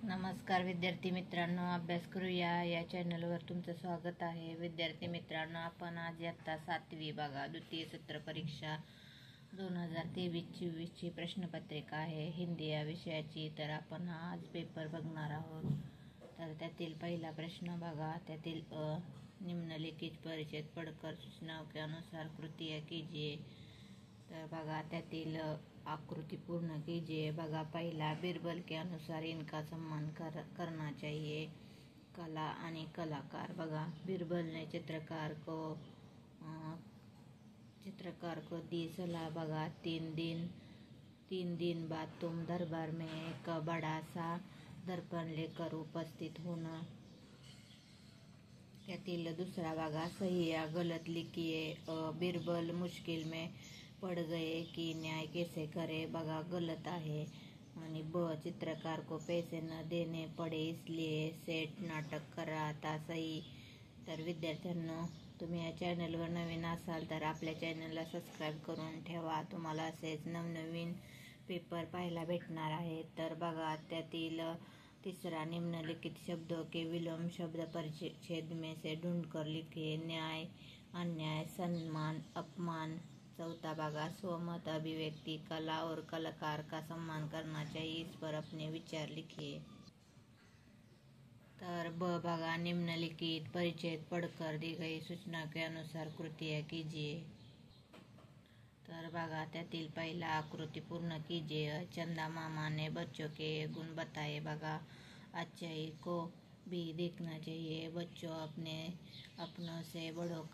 नमस्कार विद्यार्थी मित्रांनो, अभ्यास करूया या चॅनलवर तुमचं स्वागत आहे. विद्यार्थी मित्रांनो, आपण आज इयत्ता 7वी बघा द्वितीय सत्र परीक्षा 2023-24ची प्रश्नपत्रिका आहे हिंदी या विषयाची. तर आपण आज पेपर बघणार आहोत. तर त्यातील पहिला प्रश्न बघा. त्यातील निम्नलिखित परिचय पढ़कर सूचनाओं के अनुसार कृतियाँ कीजिए. तर बघा त्यातील आकृति पूर्ण कीजिए. बघा पहिला, बीरबल के अनुसार इनका सम्मान करना चाहिए. कला आणि कलाकार. बघा बीरबल ने चित्रकार को दी सलाह. बघा तीन दिन बाद तुम दरबार में एक बड़ा सा दर्पण लेकर उपस्थित होना. त्यातील दुसरा बघा, सही या गलत लिखिए. बीरबल मुश्किल में पड़ गए कि न्याय कैसे करे. बघा गलत आहे. आणि ब, चित्रकार को पैसे न देने पडे इसलिए सेठ नाटक कर रहा था. सही. तर विद्यार्थ्यांनो, तुम्ही या चॅनलवर नवीन असाल तर आपल्या चॅनलला सबस्क्राईब करून ठेवा. तुम्हाला असेच नवनवीन पेपर पाहायला भेटणार आहेत. तर बघा त्यातील तीसरा, निम्नलिखित शब्दों के विलोम शब्द परिच्छेद में से ढूंढकर लिखिए. न्याय, अन्याय, सम्मान, अपमान. चौथा बघा, स्वमत, अभिव्यक्ति, कला और कलाकार का सम्मान करना चाहिए. इस पर अपने विचार लिखिए. तर ब बघा, निम्नलिखित परिच्छेद पढ़कर दी गई सूचना के अनुसार कृतियाँ कीजिए. तर बघा त्यातील पहिला, आकृति पूर्ण कीजिए. चंदा मामा ने बच्चों के गुण बताए. बघा अच्छाई को भी देखना चाहिए. बच्चों अपनों से बड़ों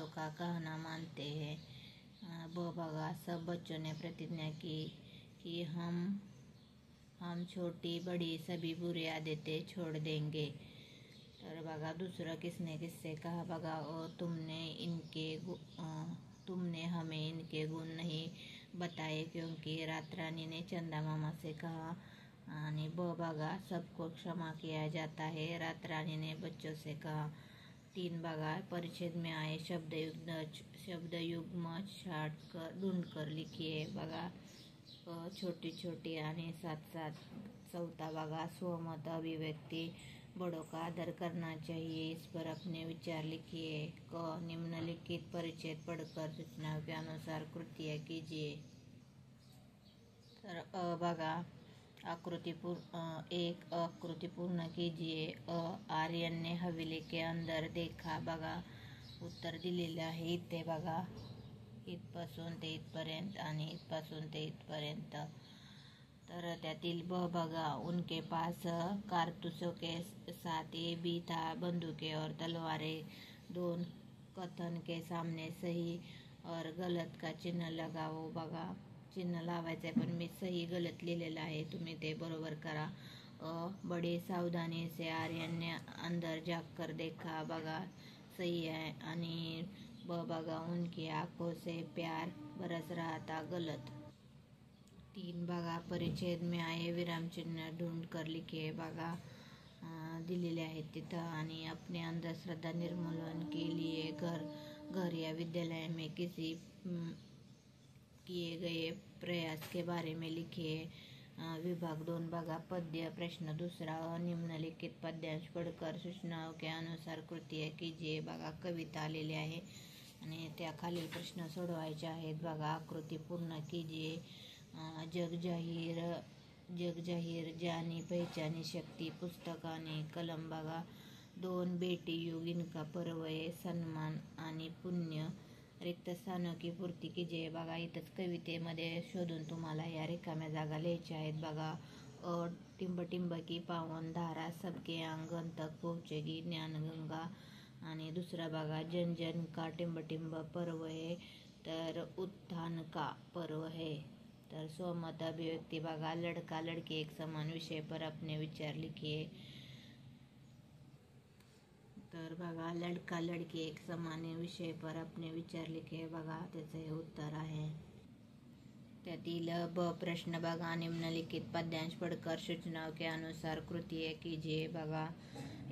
का कहना मानते हैं. ब बघा, सब बच्चों ने प्रतिज्ञा की कि हम छोटी बड़ी सभी बुरी आदतें छोड़ देंगे. तर बघा दुसरं, किसने किससे कहा. बघा तुमने हमें इनके गुण नहीं बताए क्योंकि रात रानी ने चंदा मामा से कहा. आणि ब बघा, सबको क्षमा किया जाता है. रात रानी ने बच्चों से कहा. तीन बघा, परिच्छेद में आए शब्द युग्म ढूंढकर लिखिए. बघा छोटी छोटी आणि साथ साथ. चौथा बघा, स्वमत, अभिव्यक्ति, बड़ों का आदर करना चाहिए. इस पर अपने विचार लिखिए. क, निम्नलिखित परिच्छेद पढ़कर सूचनाओं के अनुसार कृतियाँ कीजिए. तर बघा आकृति पूर्ण कीजिए. आर्यन ने हवेली के अंदर देखा. बघा उत्तर दिलेले आहे इथे. बघा इथपासून ते इथपर्यंत आणि इथपासून ते इथपर्यंत. तर त्यातील ब बघा, उनके पास कारतूसों के साथ ये भी था, बंदूकें और तलवारें. दोन, कथन के सामने सही और गलत का चिन्ह लगाओ. बघा चिन्ह लावायचं आहे पण मी सही गलत लिहिलेलं आहे, तुम्ही ते बरोबर करा. बड़ी सावधानी से आर्यन ने अंदर जाकर देखा. बघा सही आहे. आणि ब बघा, उनकी आंखों से प्यार बरस रहा था. गलत. तीन बघा, परिच्छेद में आए विराम चिन्ह ढूंढ कर लिखिए. बघा दिलेले आहेत तिथं. आणि अपने अंधश्रद्धा निर्मूलन के लिए घर या विद्यालय में किसी किए गए प्रयास के बारे में लिखिए. विभाग 2 बघा, पद्य प्रश्न दूसरा, निम्नलिखित पद्यांश पढ़कर सूचनाओं के अनुसार कृतियाँ कीजिए. बघा कविता आलेली आहे आणि त्या खालील प्रश्न सोडवायचे आहेत. बघा आकृति पूर्ण कीजिए. जग जाहीर जानी पहचानी शक्ती. पुस्तक आणि कलम. बघा 2, बेटी युग इनका पर्व आहे. सन्मान आणि पुण्य. रिक्त स्थानों की पूर्ती कीजिए. बघा इथंच कवितेमध्ये शोधून तुम्हाला या रिकाम्या जागा लिहायच्या आहेत. बघा टिंब टिंब की पावन धारा सबके आंगन तक पहुँचेगी ज्ञानगंगा. आणि दुसरा बघा, जन जन का टिंब टिंब पर्व है. तर उत्थान का पर्व है. तर स्वमत, अभिव्यक्ति. बघा लड़का लड़की एक समान विषय पर अपने विचार लिखिए. तर बघा लड़का लड़की एक समान विषय पर अपने विचार लिखिए. बघा त्याचं हे उत्तर आहे. त्यातील ब प्रश्न बघा, निम्नलिखित पद्यांश पढ़कर सूचनाओं के अनुसार कृतियाँ कीजिए. बघा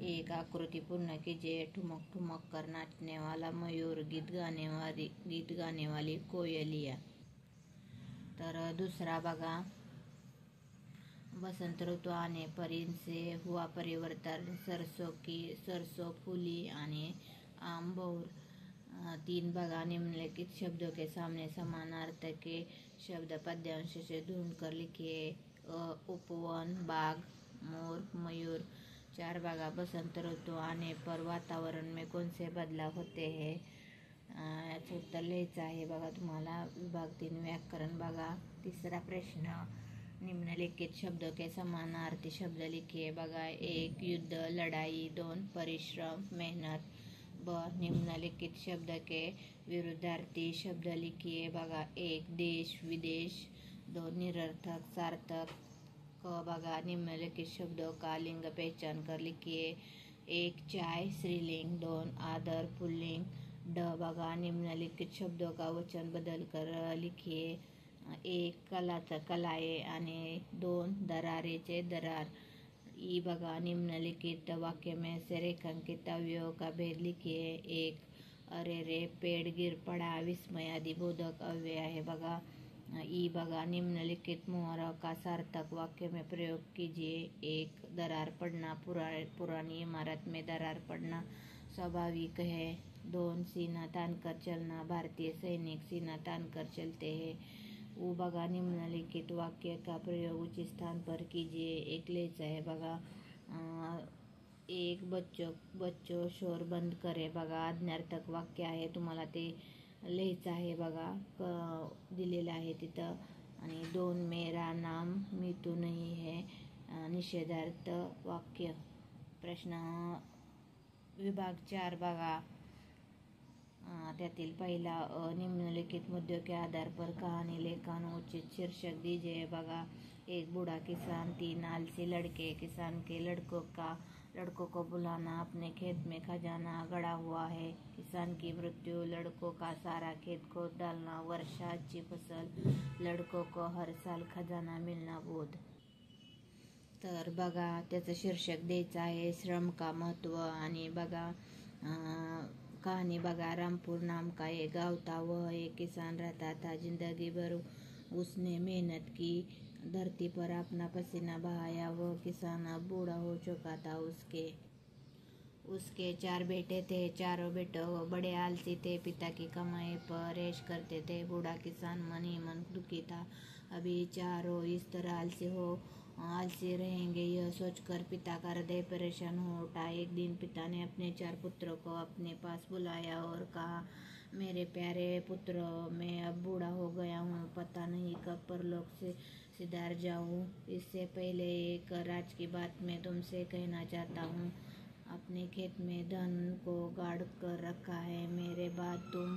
एक, आकृति पूर्ण कीजिए. ठुमक ठुमक कर नाचने वाला मयूर, गीत गाने वाली कोयलिया. तर दुसरा बघा, बसंत ऋतू आने पर इनसे हुआ परिवर्तन, सरसों फूली आणि आंबोर। 3 बघा, निम्नलिखित शब्दों के सामने समान अर्थ के शब्द पद्यांश से ढूंढ कर लिखिए। उपवन, बाग, मोर, मयूर। 4 बघा, बसंत ऋतू आने पर वातावरण में कौन से बदलाव होते हैं? याचं उत्तर लिहायचं आहे बघा तुम्हाला। विभाग 3 व्याकरण बघा। तिसरा प्रश्न, निम्नलिखित शब्दों के समानार्थी शब्द लिखिए बघा। 1 युद्ध, लड़ाई। 2 परिश्रम, मेहनत। ब, निम्नलिखित शब्द के विरुद्धार्थी शब्द लिखिए बघा। 1 देश, विदेश। 2 निरर्थक, सार्थक। क बघा, निम्नलिखित शब्दों का लिंग पहचान कर लिखिए। 1 चाय, स्त्रीलिंग। 2 आदर, पुल्लिंग। ड बघा, निम्नलिखित शब्दों का वचन बदल कर लिखिए। 1 कलाए आणि 2 दरारेचे दरार। ई बघा, निम्नलिखित वाक्य में से रेखांकित अवयव का भेद लिखिए। 1 अरे रे, पेड़ गिर पड़ा, विस्मयादी बोधक अव्यय आहे बघा। ई बघा, निम्नलिखित मुहावरों का सार्थक वाक्य में प्रयोग कीजिए। 1 दरार पड़ना, पुरानी इमारत में दरार पड़ना स्वाभाविक है। 2 सीना तानकर चलना, भारतीय सैनिक सीना तानकर चलते हैं। उ बघा, निम्नलिखित वाक्य का प्रयोग उचित स्थान पर कीजिए। एक लिहायचं आहे बघा। 1 बच्चो शोर बंद करे बघा, आज्ञार्थक वाक्य आहे, तुम्हाला ते लिहायचं आहे बघा, दिलेलं आहे तिथं। आणि 2 मेरा नाम मीतू नहीं है, निषेधार्थ वाक्य। प्रश्न विभाग 4 बघा। त्यातील पहिला, निम्नलिखित मुद्दों के आधार पर कहानी लेखन उचित शीर्षक दीजिए बघा। 1 बूढ़ा किसान। 3 आलसी लड़के। किसान के लड़कों को बुलाना, अपने खेत में खजाना गड़ा हुआ है। किसान की मृत्यु, लड़कों का सारा खेत खोद डालना, वर्षा, अच्छी फसल, लड़कों को हर साल खजाना मिलना, बोध। तर बघा, त्याचं शीर्षक द्यायचं आहे श्रम का महत्व। आणि बघा, कहानी बघा। रामपुर नाम का एक गाँव था, वह एक किसान रहता था। जिंदगी भर उसने मेहनत की, धरती पर अपना पसीना बहाया। वह किसान अब बूढ़ा हो चुका था। उसके 4 बेटे थे। चारों बेटों बड़े आलसी थे, पिता की कमाई पर ऐश करते थे। बूढ़ा किसान मन ही मन दुखी था। अभी चारों इस तरह आलसी रहेंगे, यह सोचकर पिता का हृदय परेशान हो उठा। एक दिन पिता ने अपने 4 पुत्रों को अपने पास बुलाया और कहा, मेरे प्यारे पुत्रों, मैं अब बूढ़ा हो गया हूँ, पता नहीं कब परलोक से सिधार जाऊँ। इससे पहले एक राज की बात मैं तुमसे कहना चाहता हूँ। अपने खेत में धन को गाड़ कर रखा है, मेरे बाद तुम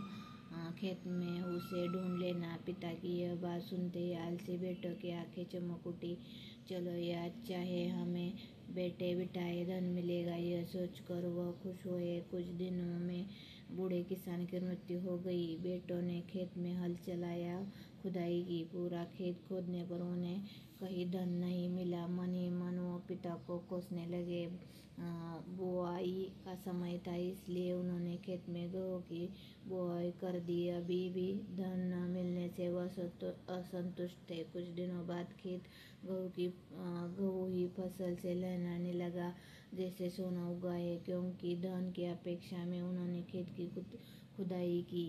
खेत में उसे ढूंढ लेना। पिता की यह बात सुनते ही आलसी बेटों की आंखें चमक उठी। चलो, यह अच्छा है, हमें बेटे बिठाए धन मिलेगा, यह सोचकर वह खुश हुए। कुछ दिनों में बूढ़े किसान की मृत्यु हो गई। बेटों ने खेत में हल चलाया, खुदाई की। पूरा खेत खोदने पर उन्हें कहीं धन नहीं मिला। मन ही मन वो पिता को कोसने लगे। बुआई का समय था, इसलिए उन्होंने खेत में गेहूं की बुआई कर दी। अभी भी धन न मिलने से वह असंतुष्ट थे। कुछ दिनों बाद खेत गेहूं ही फसल से लहराने लगा, जैसे सोना उगा है, क्योंकि धन की अपेक्षा में उन्होंने खेत की खुदाई की।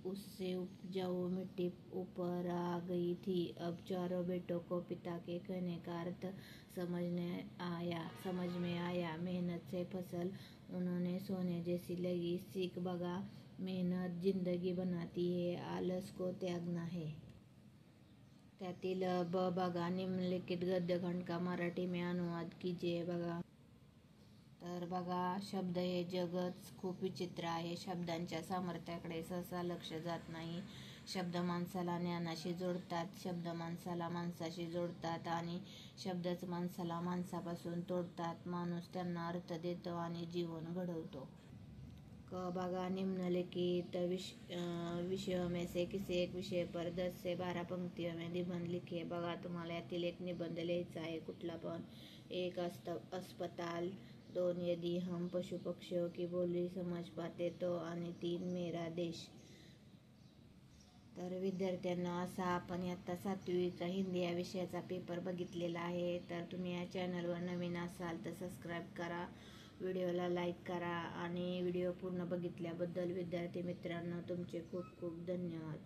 उससे उपजाऊ मिट्टी ऊपर आ गई थी। अब चारों बेटों को पिता के कहने का अर्थ समझ में आया। मेहनत से फसल उन्होंने सोने जैसी लगी। सीख बघा, मेहनत जिंदगी बनाती है, आलस को त्यागना है। त्यातील ब बघा, निम्नलिखित गद्यखंड का मराठी में अनुवाद कीजिए बघा। तर बघा, शब्द हे जगच खूप विचित्र आहे. शब्दांच्या सामर्थ्याकडे सहसा लक्ष जात नाही. शब्द माणसाला ज्ञानाशी जोडतात, शब्द माणसाला माणसाशी जोडतात आणि शब्दच माणसाला माणसापासून तोडतात. माणूस त्यांना अर्थ देतो आणि जीवन घडवतो. क बघा, निम्नलिखित विषयों में से किसी एक विषय पर 10 से 12 पंक्तियों में निबंध लिखिए बघा. तुम्हाला यातील एक निबंध लिहायचा आहे, कुठला पण. 1 अस्पताल. 2 यदि हम पशु पक्षियों की बोली समझ पाते तो. आणि 3 मेरा देश. तर विद्यार्थ्यांना असा आपण इयत्ता 7वीचा हिंदी या विषयाचा पेपर बघितलेला आहे. तर तुम्ही या चॅनलवर नवीन असाल तर सबस्क्राईब करा, व्हिडिओला लाईक करा आणि व्हिडिओ पूर्ण बघितल्याबद्दल विद्यार्थी मित्रांनो तुमचे खूप खूप धन्यवाद.